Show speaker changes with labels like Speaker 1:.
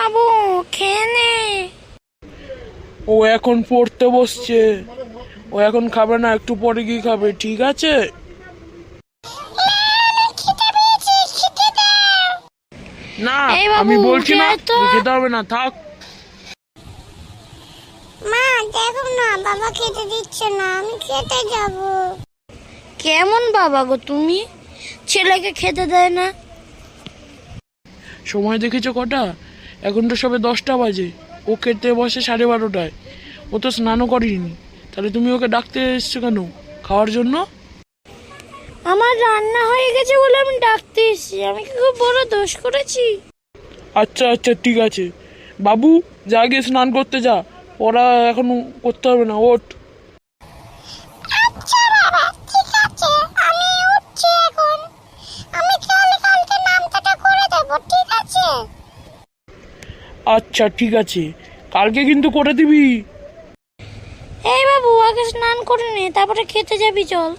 Speaker 1: বাবু খেয়ে নে।
Speaker 2: ও এখন পড়তে বসছে, ও এখন খাবে না, একটু পরে গিয়ে খাবে, ঠিক আছে? না
Speaker 1: এই বাবু,
Speaker 2: আমি বলছি
Speaker 1: উঠে
Speaker 2: না,
Speaker 1: আয় তো।
Speaker 2: খেতে হবে না, থাক।
Speaker 3: মা দেখো না, বাবা খেতে দিচ্ছে না, আমি খেতে যাব।
Speaker 1: কেমন বাবা গো তুমি, ছেলেকে খেতে দেয় না?
Speaker 2: সময় দেখেছো কটা? এখন তো সবে 10টা বাজে, ও খেতে বসে 12:30টায়, ও তো স্নানও করেনি। তাহলে তুমি ওকে ডাকতে এসছো কেন, খাওয়ার জন্য?
Speaker 1: আমার রান্না হয়ে গেছে বলে আমি ডাকতে এসেছি, আমি কি খুব বড় দোষ করেছি?
Speaker 2: আচ্ছা আচ্ছা ঠিক আছে, বাবু যা গিয়ে স্নান করতে যা, ওরা এখন করতে হবে না, ওঠ।
Speaker 3: আচ্ছা বাবা, ঠিক আছে, আমি উঠছি এখন। আমি কালকে নামটাটা করে দেবো, ঠিক আছে?
Speaker 2: আচ্ছা ঠিক আছে, কালকে কিন্তু করে দিবি।
Speaker 1: এই বাবু, আগে স্নান করে নে, তারপরে খেতে যাবি, চল।